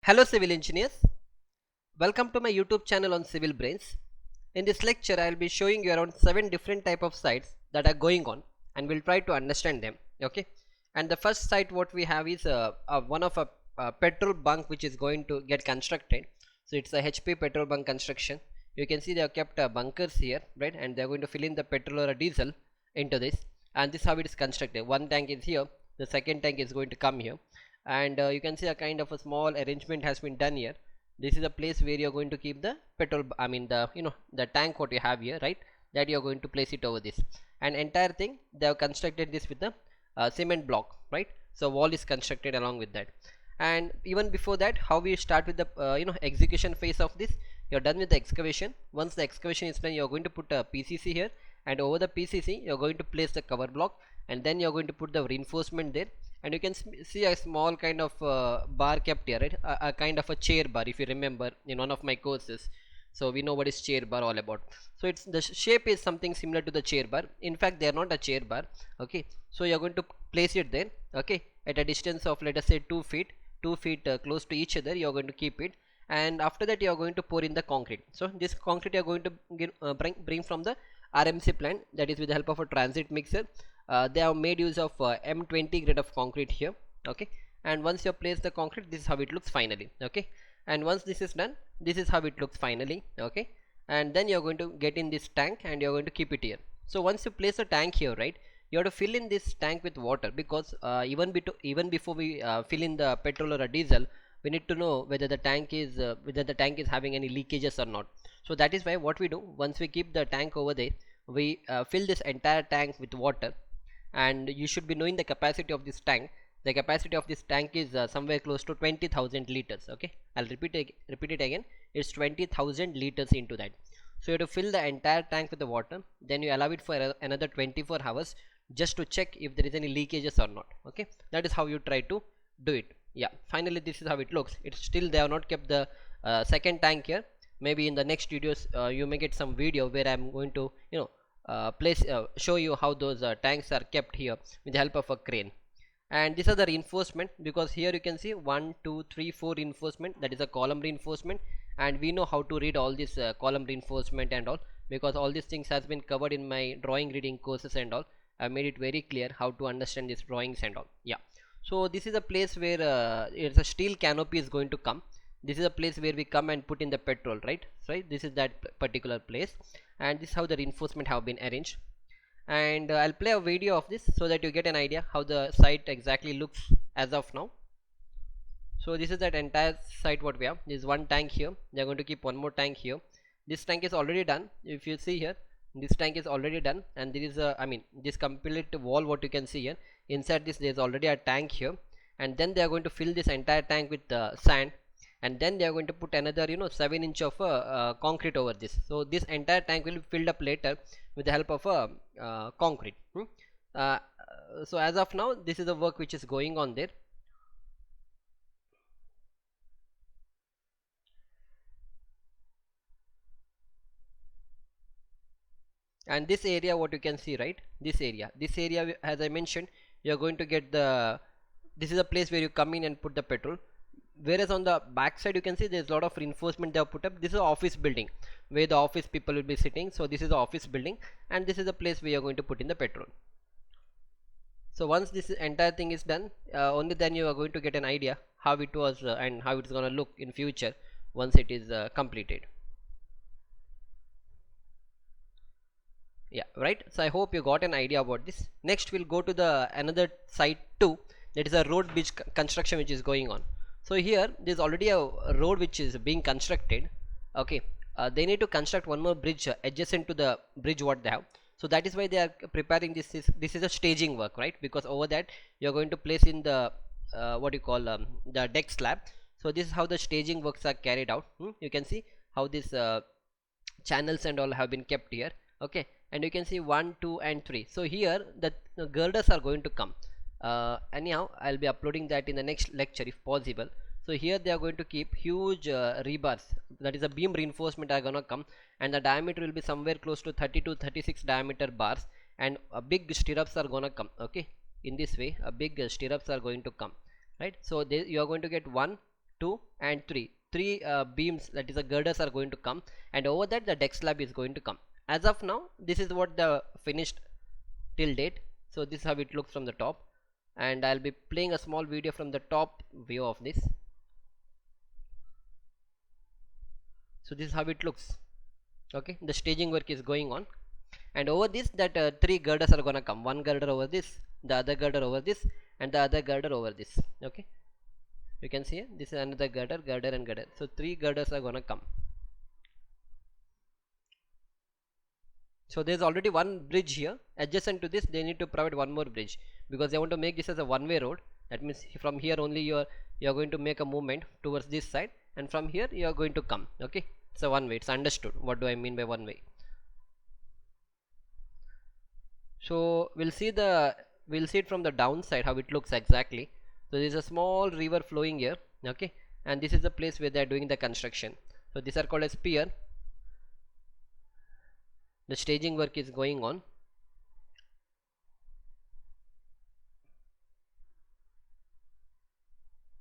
Hello civil engineers, welcome to my YouTube channel on Civil Brains. In this lecture I will be showing you around 7 different type of sites that are going on and we'll try to understand them. Okay, and the first site what we have is one of a petrol bunk which is going to get constructed. So it's a HP petrol bunk construction. You can see they have kept bunkers here, right, and they are going to fill in the petrol or a diesel into this, and this is how it is constructed. One tank is here, the second tank is going to come here, and you can see a kind of a small arrangement has been done here. This is a place where you're going to keep the petrol, I mean the the tank what you have here, right, that you're going to place it over this, and entire thing they have constructed this with the cement block, right. So wall is constructed along with that. And even before that, how we start with the execution phase of this. You're done with the excavation. Once the excavation is done, you're going to put a PCC here, and over the PCC you're going to place the cover block, and then you're going to put the reinforcement there. And you can see a small kind of bar kept here, right, a kind of a chair bar, if you remember in one of my courses. So we know what is chair bar all about. So it's the shape is something similar to the chair bar. In fact they are not a chair bar. Okay, so you're going to place it there, okay, at a distance of, let us say, 2 feet, 2 feet close to each other. You're going to keep it, and after that you're going to pour in the concrete. So this concrete you're going to bring from the RMC plant, that is with the help of a transit mixer. They have made use of M20 grade of concrete here, okay. And once you place the concrete, this is how it looks finally, okay. And once this is done, this is how it looks finally, okay. And then you're going to get in this tank and you're going to keep it here. So once you place a tank here, right, you have to fill in this tank with water, because even before we fill in the petrol or a diesel, we need to know whether the tank is having any leakages or not. So that is why what we do, once we keep the tank over there, we fill this entire tank with water. And you should be knowing the capacity of this tank. The capacity of this tank is somewhere close to 20,000 liters, okay. I'll repeat it again. It's 20,000 liters into that. So you have to fill the entire tank with the water, then you allow it for another 24 hours just to check if there is any leakages or not, okay. That is how you try to do it. Yeah, finally this is how it looks. It's still they have not kept the second tank here. Maybe in the next videos you may get some video where I'm going to show you how those tanks are kept here with the help of a crane. And these are the reinforcement, because here you can see 1 2 3 4 reinforcement, that is a column reinforcement. And we know how to read all this column reinforcement and all, because all these things has been covered in my drawing reading courses and all. I made it very clear how to understand these drawings and all. Yeah, so this is a place where it's a steel canopy is going to come. This is a place where we come and put in the petrol, right. So this is that particular place, and this is how the reinforcement have been arranged. And I'll play a video of this so that you get an idea how the site exactly looks as of now. So this is that entire site what we have. This is one tank here. They're going to keep one more tank here. This tank is already done. If you see here, this tank is already done, and there is a, I mean, this complete wall what you can see here. Inside this there is already a tank here, and then they are going to fill this entire tank with sand, and then they are going to put another 7 inch of concrete over this. So this entire tank will be filled up later with the help of concrete. uh, so as of now, this is the work which is going on there. And this area what you can see, right, this area as I mentioned, you're going to get the, this is a place where you come in and put the petrol. Whereas on the back side you can see there's a lot of reinforcement they have put up. This is an office building where the office people will be sitting. So this is the office building, and this is the place where you're going to put in the petrol. So once this entire thing is done, only then you are going to get an idea how it was and how it's going to look in future once it is completed. Yeah, right. So I hope you got an idea about this. Next we'll go to the another site too, that is a road bridge construction which is going on. So here there's already a road which is being constructed, okay. They need to construct one more bridge adjacent to the bridge what they have. So that is why they are preparing this is a staging work, right, because over that you're going to place in the what you call the deck slab. So this is how the staging works are carried out. You can see how this channels and all have been kept here, okay. And you can see 1 2 and 3. So here the girders are going to come. Anyhow, I'll be uploading that in the next lecture if possible. So here they are going to keep huge rebars, that is a beam reinforcement are gonna come, and the diameter will be somewhere close to 30 to 36 diameter bars, and big stirrups are gonna come, okay. In this way a big stirrups are going to come, right. So you are going to get 1 2 and 3. Three beams, that is the girders, are going to come, and over that the deck slab is going to come. As of now, this is what the finished till date. So this is how it looks from the top, and I'll be playing a small video from the top view of this. So this is how it looks. Okay, the staging work is going on, and over this that 3 girders are gonna come. One girder over this, the other girder over this, and the other girder over this. Okay, you can see this is another girder, girder and girder. So 3 girders are gonna come. So there's already one bridge here. Adjacent to this, they need to provide one more bridge, because they want to make this as a one-way road. That means from here only you are going to make a movement towards this side, and from here you are going to come. Okay, so one way. It's understood. What do I mean by one way? So we'll see it from the downside how it looks exactly. So there is a small river flowing here. Okay, and this is the place where they are doing the construction. So these are called as pier. The staging work is going on.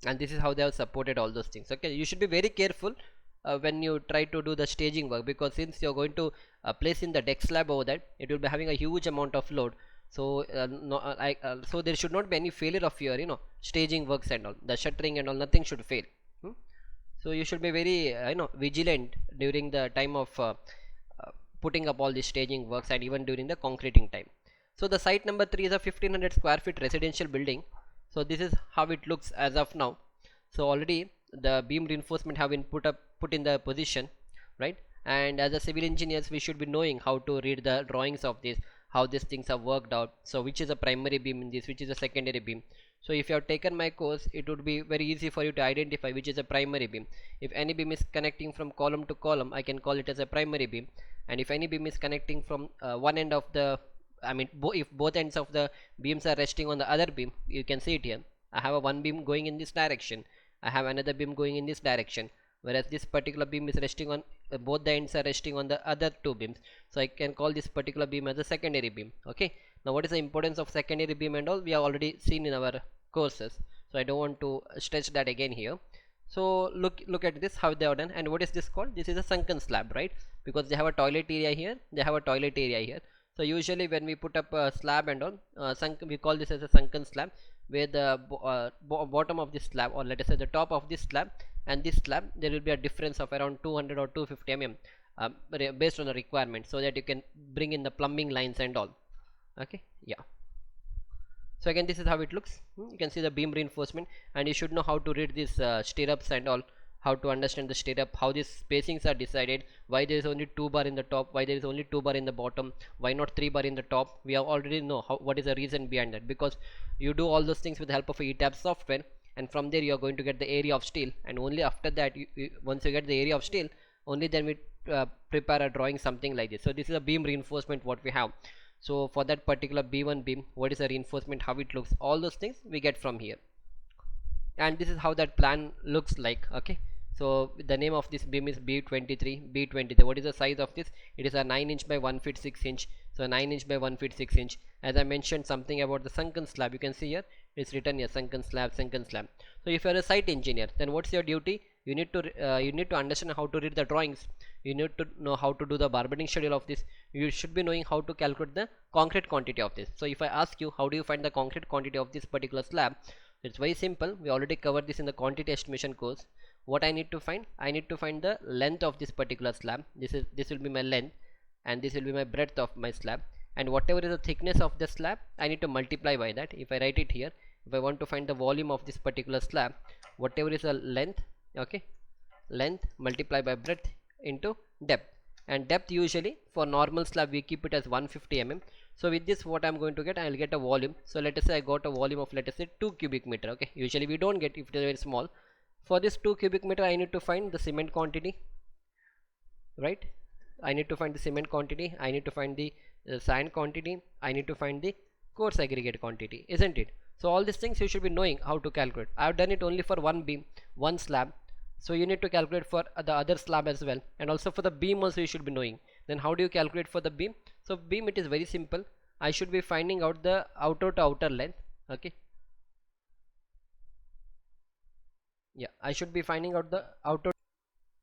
And this is how they have supported all those things. Okay, you should be very careful when you try to do the staging work, because since you're going to place in the deck slab over that, it will be having a huge amount of load. So so there should not be any failure of your staging works and all, the shuttering and all, nothing should fail. So you should be very vigilant during the time of putting up all the staging works, and even during the concreting time. So the site number 3 is a 1500 square feet residential building. So this is how it looks as of now. So already the beam reinforcement have been put in the position, right? And as a civil engineers, we should be knowing how to read the drawings of this, how these things are worked out. So which is a primary beam in this, which is a secondary beam. So if you have taken my course, it would be very easy for you to identify which is a primary beam. If any beam is connecting from column to column, I can call it as a primary beam. And if any beam is connecting from one end of the, if both ends of the beams are resting on the other beam, you can see it here. I have a one beam going in this direction, I have another beam going in this direction, whereas this particular beam is resting on both the ends are resting on the other two beams. So I can call this particular beam as a secondary beam. Okay, now what is the importance of secondary beam and all, we have already seen in our courses, so I don't want to stretch that again here. So look at this, how they are done. And what is this called? This is a sunken slab, right? Because they have a toilet area here, they have a toilet area here. So usually when we put up a slab and all, we call this as a sunken slab, where the bottom of this slab, or let us say the top of this slab and this slab, there will be a difference of around 200 or 250 mm based on the requirement, so that you can bring in the plumbing lines and all. Okay, yeah. So again, this is how it looks. You can see the beam reinforcement, and you should know how to read these stirrups and all, how to understand the stirrup, how these spacings are decided, why there is only 2 bar in the top, why there is only 2 bar in the bottom, why not 3 bar in the top. We already know what is the reason behind that, because you do all those things with the help of a ETABS software, and from there you are going to get the area of steel, and only after that once you get the area of steel, only then we prepare a drawing something like this. So this is a beam reinforcement what we have. So for that particular B1 beam, what is the reinforcement, how it looks, all those things we get from here. And this is how that plan looks like. Okay, so the name of this beam is B23. What is the size of this? It is a 9 inch by 1 feet 6 inch. So 9 inch by 1 feet 6 inch. As I mentioned something about the sunken slab, you can see here it's written here, sunken slab, sunken slab. So if you are a site engineer, then what's your duty? You need to understand how to read the drawings. You need to know how to do the barbeting schedule of this. You should be knowing how to calculate the concrete quantity of this. So if I ask you, how do you find the concrete quantity of this particular slab? It's very simple. We already covered this in the quantity estimation course. What I need to find? I need to find the length of this particular slab. This will be my length, and this will be my breadth of my slab, and whatever is the thickness of the slab, I need to multiply by that. If I write it here, if I want to find the volume of this particular slab, whatever is the length, okay, length multiply by breadth into depth. And depth, usually for normal slab we keep it as 150 mm. So with this, what I'm going to get, I'll get a volume. So let us say I got a volume of, let us say, 2 cubic meter. Okay, usually we don't get if it is very small. For this 2 cubic meter, I need to find the cement quantity, right? I need to find the cement quantity, I need to find the sand quantity, I need to find the coarse aggregate quantity, isn't it? So all these things you should be knowing how to calculate. I have done it only for one beam, one slab. So you need to calculate for the other slab as well, and also for the beam also you should be knowing. Then how do you calculate for the beam? So beam, it is very simple. I should be finding out the outer to outer length. Okay, Yeah, I should be finding out the outer.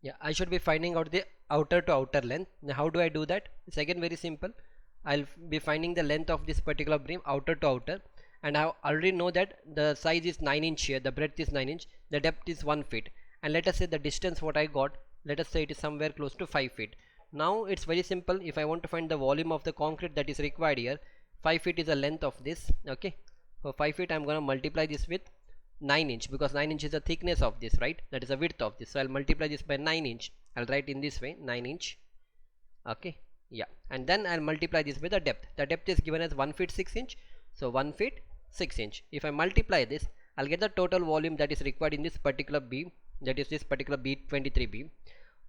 Yeah, I should be finding out the outer to outer length. Now how do I do that? It's again very simple. I'll be finding the length of this particular beam outer to outer, and I already know that the size is 9 inch here, the breadth is 9 inch, the depth is 1 feet, and let us say the distance what I got, let us say it is somewhere close to 5 feet. Now it's very simple. If I want to find the volume of the concrete that is required here, 5 feet is the length of this. Okay, for 5 feet I'm going to multiply this with 9 inch, because 9 inch is the thickness of this, right? That is the width of this. So I'll multiply this by 9 inch. I'll write in this way 9 inch. Okay, yeah, and then I'll multiply this by the depth. The depth is given as 1 feet 6 inch, so 1 feet 6 inch. If I multiply this, I'll get the total volume that is required in this particular beam, that is this particular B23 beam.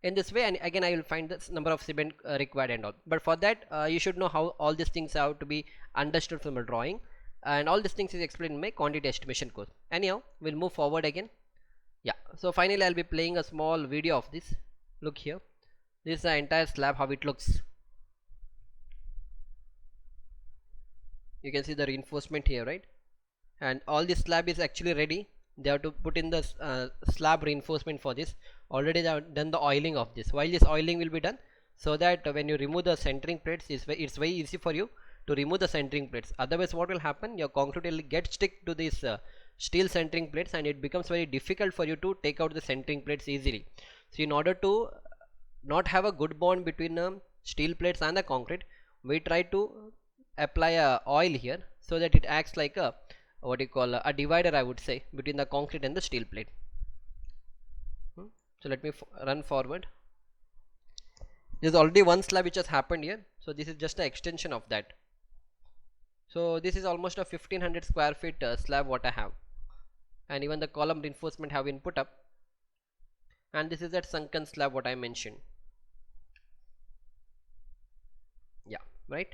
In this way, and again I will find the number of cement required and all. But for that you should know how all these things have to be understood from a drawing, and all these things is explained in my quantity estimation course. Anyhow, we'll move forward again. Yeah, so finally I'll be playing a small video of this. Look here, this is the entire slab, how it looks. You can see the reinforcement here, right? And all this slab is actually ready. They have to put in the slab reinforcement for this. Already they have done the oiling of this. While this oiling will be done, so that when you remove the centering plates, it's very easy for you to remove the centering plates. Otherwise what will happen, your concrete will get stick to these steel centering plates, and it becomes very difficult for you to take out the centering plates easily. So in order to not have a good bond between steel plates and the concrete, we try to apply a oil here, so that it acts like a what you call a divider, I would say, between the concrete and the steel plate. So let me run forward. There's already one slab which has happened here, so this is just an extension of that. So this is almost a 1500 square feet slab what I have, and even the column reinforcement have been put up, and this is that sunken slab what I mentioned. Yeah, right.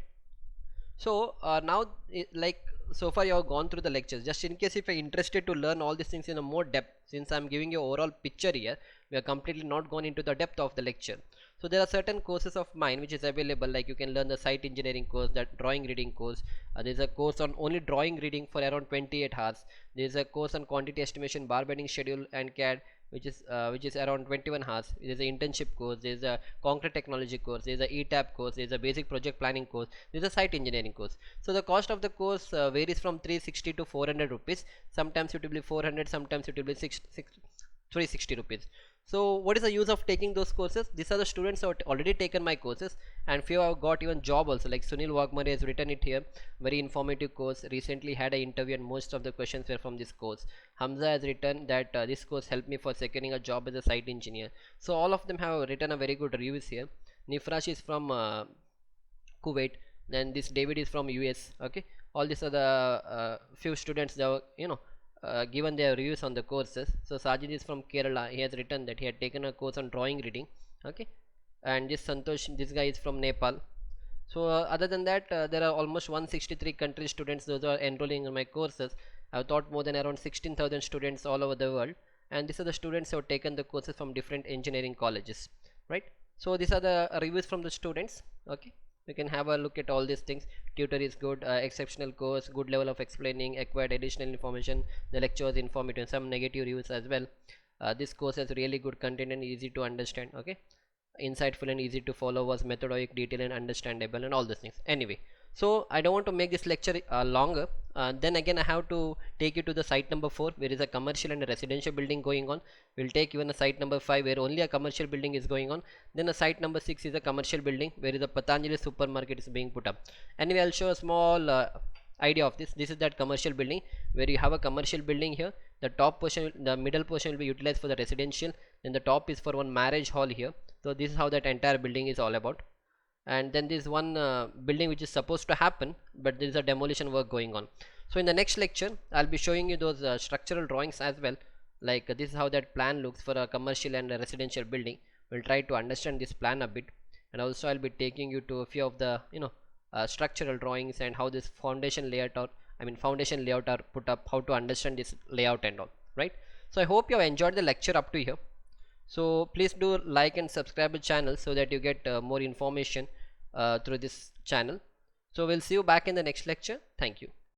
So now like so far you have gone through the lectures. Just in case if you're interested to learn all these things in a more depth, since I'm giving you overall picture here, we are completely not gone into the depth of the lecture. So there are certain courses of mine which is available, like you can learn the site engineering course, that drawing reading course. There's a course on only drawing reading for around 28 hours. There's a course on quantity estimation, bar bending schedule and CAD, which is around 21 hours. There's an internship course, there's a concrete technology course, there's a ETAP course, there's a basic project planning course, there's a site engineering course. So the cost of the course varies from 360 to 400 rupees. Sometimes it will be 400, sometimes it will be 360 rupees. So what is the use of taking those courses? These are the students who have already taken my courses, and few have got even job also, like Sunil Wagmare has written it here, very informative course. Recently had an interview and most of the questions were from this course. Hamza has written that this course helped me for securing a job as a site engineer. So all of them have written a very good reviews here. Nifrash is from Kuwait, then this David is from US. Okay, all these are the few students that given their reviews on the courses. So Sajid is from Kerala. He has written that he had taken a course on drawing reading. Okay, and this Santosh, this guy is from Nepal. So other than that, there are almost 163 country students those are enrolling in my courses. I have taught more than around 16,000 students all over the world, and these are the students who have taken the courses from different engineering colleges, right? So these are the reviews from the students. Okay, you can have a look at all these things. Tutor is good, exceptional course, good level of explaining, acquired additional information, the lecture was informative, some negative reviews as well. This course has really good content and easy to understand. Okay, insightful and easy to follow, was methodic, detailed and understandable, and all those things. Anyway, so I don't want to make this lecture longer. Then again I have to take you to the site number 4, where is a commercial and a residential building going on. We'll take even a site number 5 where only a commercial building is going on. Then a site number 6 is a commercial building where is a Patanjali supermarket is being put up. Anyway, I'll show a small idea of this. This is that commercial building where you have a commercial building here. The top portion, the middle portion will be utilized for the residential, then the top is for one marriage hall here. So this is how that entire building is all about. And then this one building which is supposed to happen, but there is a demolition work going on. So in the next lecture I'll be showing you those structural drawings as well, like this is how that plan looks for a commercial and a residential building. We'll try to understand this plan a bit, and also I'll be taking you to a few of the structural drawings and how this foundation layout are put up, how to understand this layout and all, right? So I hope you have enjoyed the lecture up to here. So please do like and subscribe the channel so that you get more information through this channel. So we'll see you back in the next lecture. Thank you.